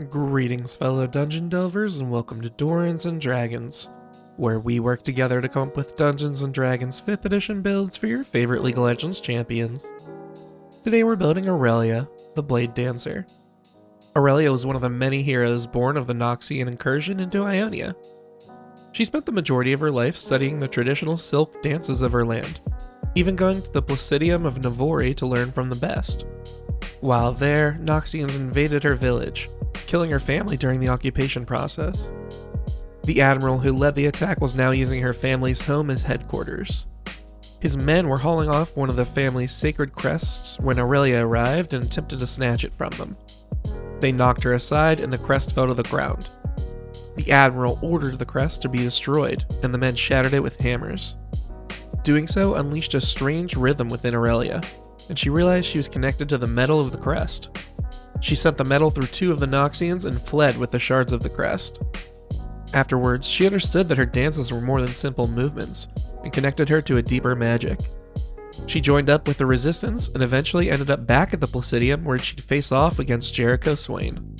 Greetings, fellow dungeon delvers, and welcome to Dorans and Dragons, where we work together to come up with Dungeons and Dragons 5th edition builds for your favorite League of Legends champions. Today we're building Irelia, the Blade Dancer. Irelia was one of the many heroes born of the Noxian incursion into Ionia. She spent the majority of her life studying the traditional silk dances of her land, even going to the Placidium of Navori to learn from the best. While there, Noxians invaded her village, killing her family during the occupation process. The admiral who led the attack was now using her family's home as headquarters. His men were hauling off one of the family's sacred crests when Irelia arrived and attempted to snatch it from them. They knocked her aside and the crest fell to the ground. The admiral ordered the crest to be destroyed, and the men shattered it with hammers. Doing so unleashed a strange rhythm within Irelia, and she realized she was connected to the metal of the crest. She sent the metal through two of the Noxians and fled with the shards of the crest. Afterwards, she understood that her dances were more than simple movements, and connected her to a deeper magic. She joined up with the Resistance and eventually ended up back at the Placidium where she'd face off against Jericho Swain.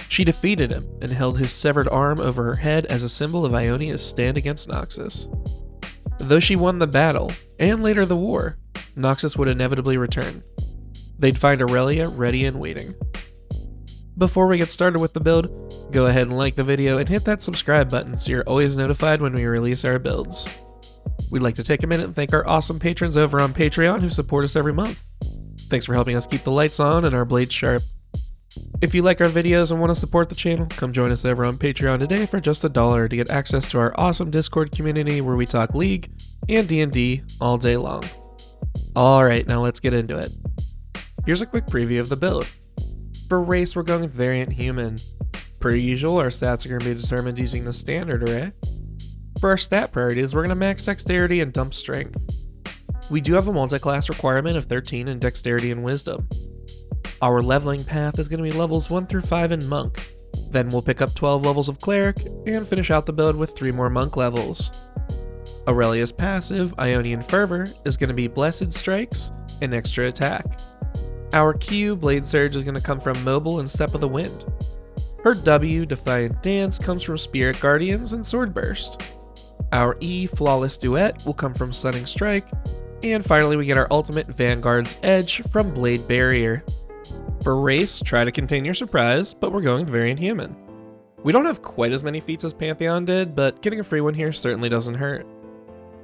She defeated him and held his severed arm over her head as a symbol of Ionia's stand against Noxus. Though she won the battle, and later the war, Noxus would inevitably return. They'd find Irelia ready and waiting. Before we get started with the build, go ahead and like the video and hit that subscribe button so you're always notified when we release our builds. We'd like to take a minute and thank our awesome patrons over on Patreon who support us every month. Thanks for helping us keep the lights on and our blades sharp. If you like our videos and want to support the channel, come join us over on Patreon today for just $1 to get access to our awesome Discord community where we talk League and D&D all day long. Alright, now let's get into it. Here's a quick preview of the build. For race, we're going with Variant Human. Per usual, our stats are going to be determined using the standard array. For our stat priorities, we're going to max Dexterity and dump Strength. We do have a multi-class requirement of 13 in Dexterity and Wisdom. Our leveling path is going to be levels 1 through 5 in Monk. Then we'll pick up 12 levels of Cleric, and finish out the build with 3 more Monk levels. Aurelia's passive, Ionian Fervor, is going to be Blessed Strikes and Extra Attack. Our Q, Blade Surge, is going to come from Mobile and Step of the Wind. Her W, Defiant Dance, comes from Spirit Guardians and Sword Burst. Our E, Flawless Duet, will come from Stunning Strike. And finally we get our ultimate Vanguard's Edge from Blade Barrier. For race, try to contain your surprise, but we're going with Variant Human. We don't have quite as many feats as Pantheon did, but getting a free one here certainly doesn't hurt.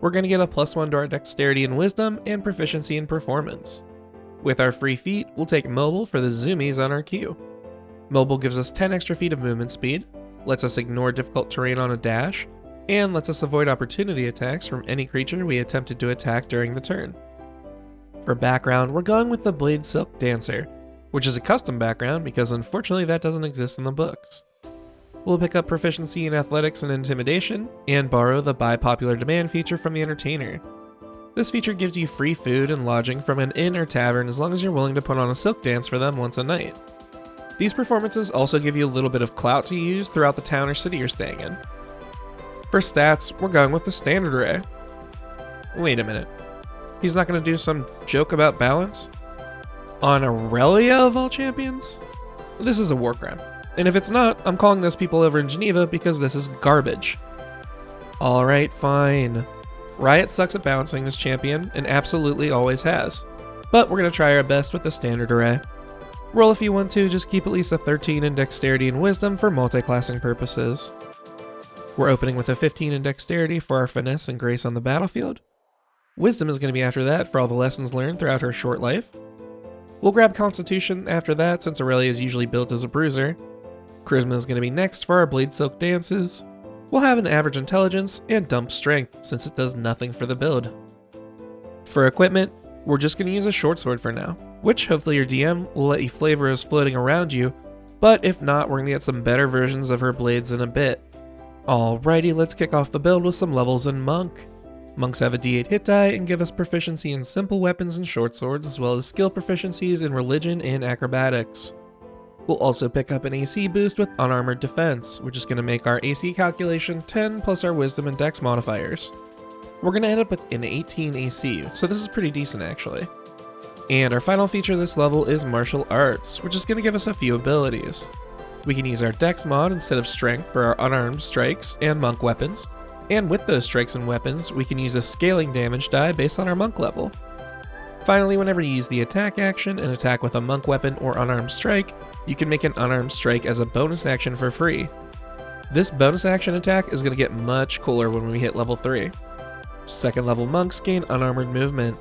We're going to get a +1 to our Dexterity and Wisdom and Proficiency in Performance. With our free feat, we'll take Mobile for the zoomies on our Q. Mobile gives us 10 extra feet of movement speed, lets us ignore difficult terrain on a dash, and lets us avoid opportunity attacks from any creature we attempted to attack during the turn. For background, we're going with the Blade Silk Dancer, which is a custom background because unfortunately that doesn't exist in the books. We'll pick up Proficiency in Athletics and Intimidation, and borrow the Buy Popular Demand feature from the Entertainer. This feature gives you free food and lodging from an inn or tavern as long as you're willing to put on a silk dance for them once a night. These performances also give you a little bit of clout to use throughout the town or city you're staying in. For stats, we're going with the standard array. Wait a minute. He's not going to do some joke about balance? On Irelia of all champions? This is a war crime. And if it's not, I'm calling those people over in Geneva because this is garbage. Alright, fine. Riot sucks at balancing this champion, and absolutely always has. But we're going to try our best with the standard array. Roll if you want to, just keep at least a 13 in Dexterity and Wisdom for multi-classing purposes. We're opening with a 15 in Dexterity for our Finesse and Grace on the battlefield. Wisdom is going to be after that for all the lessons learned throughout her short life. We'll grab Constitution after that since Irelia is usually built as a bruiser. Charisma is going to be next for our Blade Silk Dances. We'll have an average Intelligence and dump Strength since it does nothing for the build. For equipment, we're just going to use a short sword for now, which hopefully your DM will let you flavor as floating around you, but if not, we're going to get some better versions of her blades in a bit. Alrighty, let's kick off the build with some levels in Monk. Monks have a D8 hit die and give us proficiency in simple weapons and short swords as well as skill proficiencies in religion and acrobatics. We'll also pick up an AC boost with Unarmored Defense, which is going to make our AC calculation 10 plus our Wisdom and Dex modifiers. We're going to end up with an 18 AC, so this is pretty decent actually. And our final feature this level is Martial Arts, which is going to give us a few abilities. We can use our Dex mod instead of Strength for our unarmed strikes and monk weapons, and with those strikes and weapons, we can use a scaling damage die based on our monk level. Finally, whenever you use the attack action and attack with a monk weapon or unarmed strike, you can make an unarmed strike as a bonus action for free. This bonus action attack is going to get much cooler when we hit level 3. Second level monks gain unarmored movement.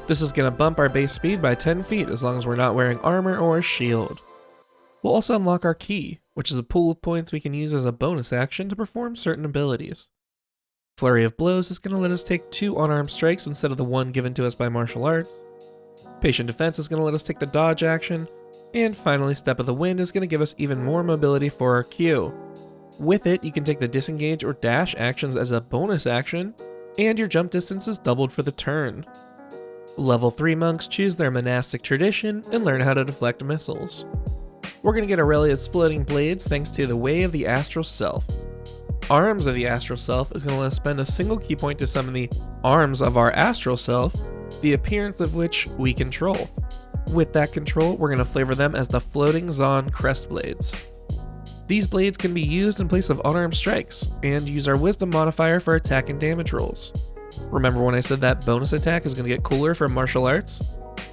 This is going to bump our base speed by 10 feet as long as we're not wearing armor or a shield. We'll also unlock our key, which is a pool of points we can use as a bonus action to perform certain abilities. Flurry of Blows is going to let us take 2 unarmed strikes instead of the 1 given to us by martial arts. Patient Defense is going to let us take the dodge action. And finally, Step of the Wind is going to give us even more mobility for our Q. With it, you can take the disengage or dash actions as a bonus action, and your jump distance is doubled for the turn. Level 3 monks choose their monastic tradition and learn how to deflect missiles. We're going to get Irelia's floating blades thanks to the Way of the Astral Self. Arms of the Astral Self is going to let us spend a single key point to summon the arms of our Astral Self, the appearance of which we control. With that control, we're going to flavor them as the Floating Zon Crest Blades. These blades can be used in place of unarmed strikes, and use our Wisdom modifier for attack and damage rolls. Remember when I said that bonus attack is going to get cooler for martial arts?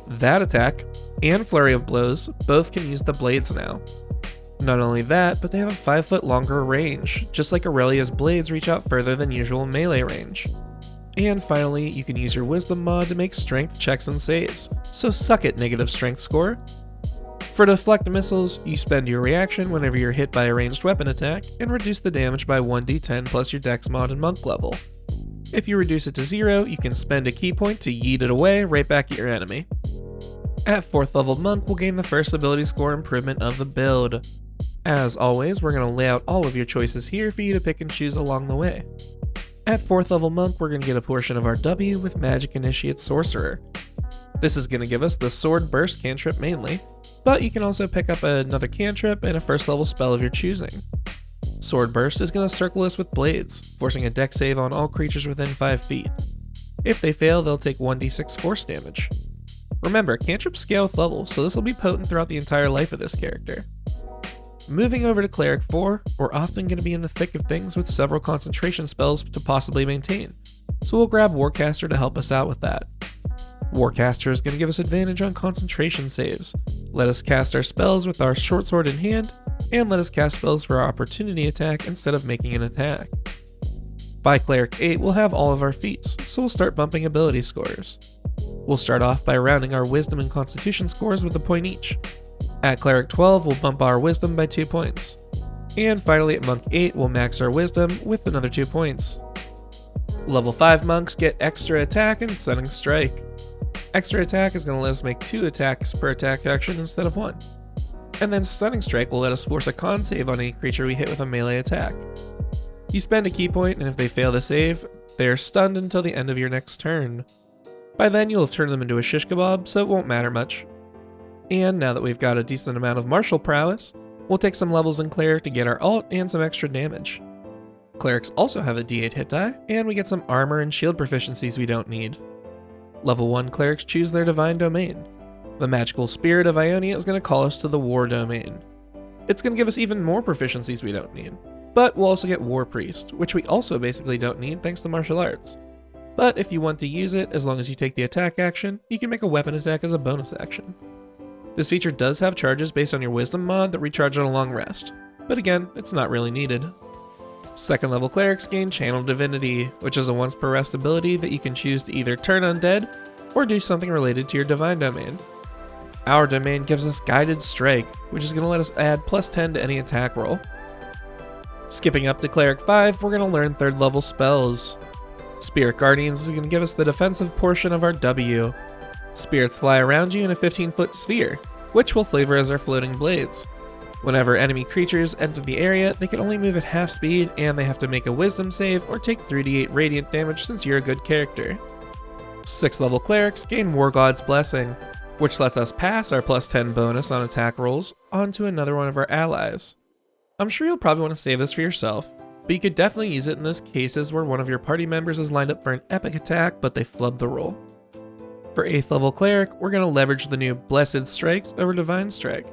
That attack, and Flurry of Blows, both can use the blades now. Not only that, but they have a 5 foot longer range, just like Irelia's blades reach out further than usual melee range. And finally, you can use your Wisdom mod to make strength checks and saves, so suck it, negative strength score. For deflect missiles, you spend your reaction whenever you're hit by a ranged weapon attack, and reduce the damage by 1d10 plus your dex mod and monk level. If you reduce it to 0, you can spend a key point to yeet it away right back at your enemy. At 4th level monk, we'll gain the first ability score improvement of the build. As always, we're going to lay out all of your choices here for you to pick and choose along the way. At 4th level monk, we're going to get a portion of our W with Magic Initiate Sorcerer. This is going to give us the Sword Burst cantrip mainly, but you can also pick up another cantrip and a 1st level spell of your choosing. Sword Burst is going to circle us with blades, forcing a dex save on all creatures within 5 feet. If they fail, they'll take 1d6 force damage. Remember, cantrips scale with level, so this will be potent throughout the entire life of this character. Moving over to Cleric 4, we're often going to be in the thick of things with several concentration spells to possibly maintain, so we'll grab Warcaster to help us out with that. Warcaster is going to give us advantage on concentration saves, let us cast our spells with our short sword in hand, and let us cast spells for our opportunity attack instead of making an attack. By Cleric 8, we'll have all of our feats, so we'll start bumping ability scores. We'll start off by rounding our Wisdom and Constitution scores with a point each. At Cleric 12, we'll bump our Wisdom by 2 points. And finally at Monk 8, we'll max our Wisdom with another 2 points. Level 5 monks get Extra Attack and Stunning Strike. Extra Attack is going to let us make 2 attacks per attack action instead of 1. And then Stunning Strike will let us force a con save on any creature we hit with a melee attack. You spend a key point, and if they fail the save, they are stunned until the end of your next turn. By then you'll have turned them into a shish kebab, so it won't matter much. And now that we've got a decent amount of martial prowess, we'll take some levels in Cleric to get our ult and some extra damage. Clerics also have a d8 hit die, and we get some armor and shield proficiencies we don't need. Level 1 Clerics choose their Divine Domain. The Magical Spirit of Ionia is going to call us to the War Domain. It's going to give us even more proficiencies we don't need, but we'll also get War Priest, which we also basically don't need thanks to martial arts. But if you want to use it, as long as you take the attack action, you can make a weapon attack as a bonus action. This feature does have charges based on your Wisdom mod that recharge on a long rest, but again, it's not really needed. 2nd level Clerics gain Channel Divinity, which is a once per rest ability that you can choose to either turn undead, or do something related to your Divine Domain. Our domain gives us Guided Strike, which is going to let us add +10 to any attack roll. Skipping up to Cleric 5, we're going to learn 3rd level spells. Spirit Guardians is going to give us the defensive portion of our W. Spirits fly around you in a 15-foot sphere, which will flavor as our floating blades. Whenever enemy creatures enter the area, they can only move at half speed, and they have to make a Wisdom save or take 3d8 radiant damage since you're a good character. 6th level Clerics gain War God's Blessing, which lets us pass our +10 bonus on attack rolls onto another one of our allies. I'm sure you'll probably want to save this for yourself, but you could definitely use it in those cases where one of your party members is lined up for an epic attack but they flubbed the roll. For 8th level Cleric, we're going to leverage the new Blessed Strike over Divine Strike.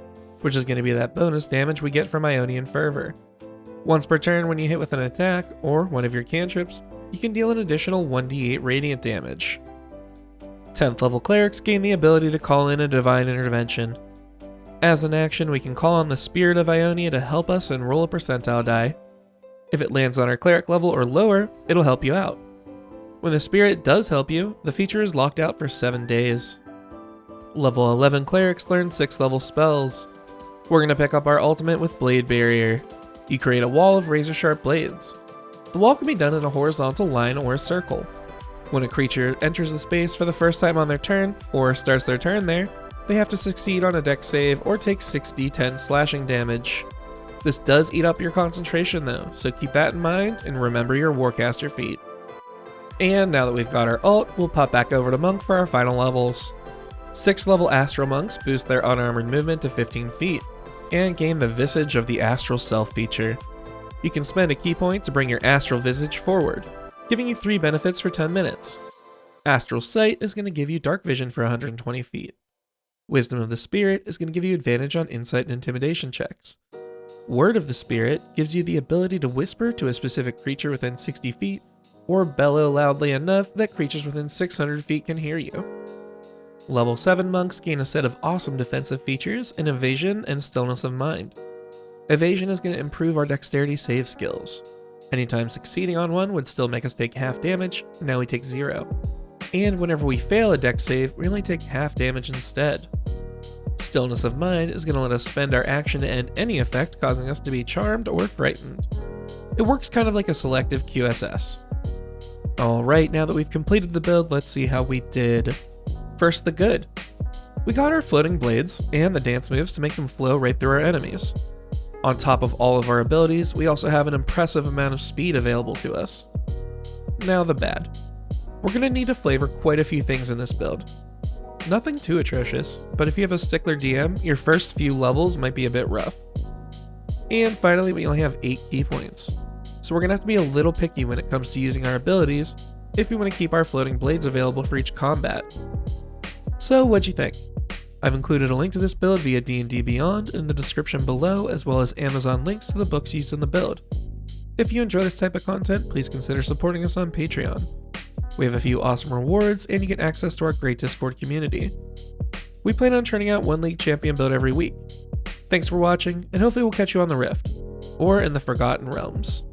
which is going to be that bonus damage we get from Ionian Fervor. Once per turn when you hit with an attack, or one of your cantrips, you can deal an additional 1d8 radiant damage. 10th level clerics gain the ability to call in a divine intervention. As an action, we can call on the Spirit of Ionia to help us and roll a percentile die. If it lands on our cleric level or lower, it'll help you out. When the Spirit does help you, the feature is locked out for 7 days. Level 11 clerics learn 6th level spells. We're going to pick up our ultimate with Blade Barrier. You create a wall of razor sharp blades. The wall can be done in a horizontal line or a circle. When a creature enters the space for the first time on their turn, or starts their turn there, they have to succeed on a dex save or take 6d10 slashing damage. This does eat up your concentration though, so keep that in mind and remember your Warcaster feat. And now that we've got our ult, we'll pop back over to Monk for our final levels. 6th level Astral Monks boost their unarmored movement to 15 feet, and gain the Visage of the Astral Self feature. You can spend a key point to bring your Astral Visage forward, giving you 3 benefits for 10 minutes. Astral Sight is going to give you Dark Vision for 120 feet. Wisdom of the Spirit is going to give you advantage on Insight and Intimidation checks. Word of the Spirit gives you the ability to whisper to a specific creature within 60 feet, or bellow loudly enough that creatures within 600 feet can hear you. Level 7 monks gain a set of awesome defensive features in Evasion and Stillness of Mind. Evasion is going to improve our dexterity save skills. Anytime succeeding on one would still make us take half damage, now we take 0. And whenever we fail a dex save, we only take half damage instead. Stillness of Mind is going to let us spend our action to end any effect causing us to be charmed or frightened. It works kind of like a selective QSS. Alright, now that we've completed the build, let's see how we did. First, the good. We got our floating blades and the dance moves to make them flow right through our enemies. On top of all of our abilities, we also have an impressive amount of speed available to us. Now the bad. We're going to need to flavor quite a few things in this build. Nothing too atrocious, but if you have a stickler DM, your first few levels might be a bit rough. And finally, we only have 8 key points, so we're going to have to be a little picky when it comes to using our abilities if we want to keep our floating blades available for each combat. So what'd you think? I've included a link to this build via D&D Beyond in the description below, as well as Amazon links to the books used in the build. If you enjoy this type of content, please consider supporting us on Patreon. We have a few awesome rewards, and you get access to our great Discord community. We plan on churning out one League Champion build every week. Thanks for watching, and hopefully we'll catch you on the Rift, or in the Forgotten Realms.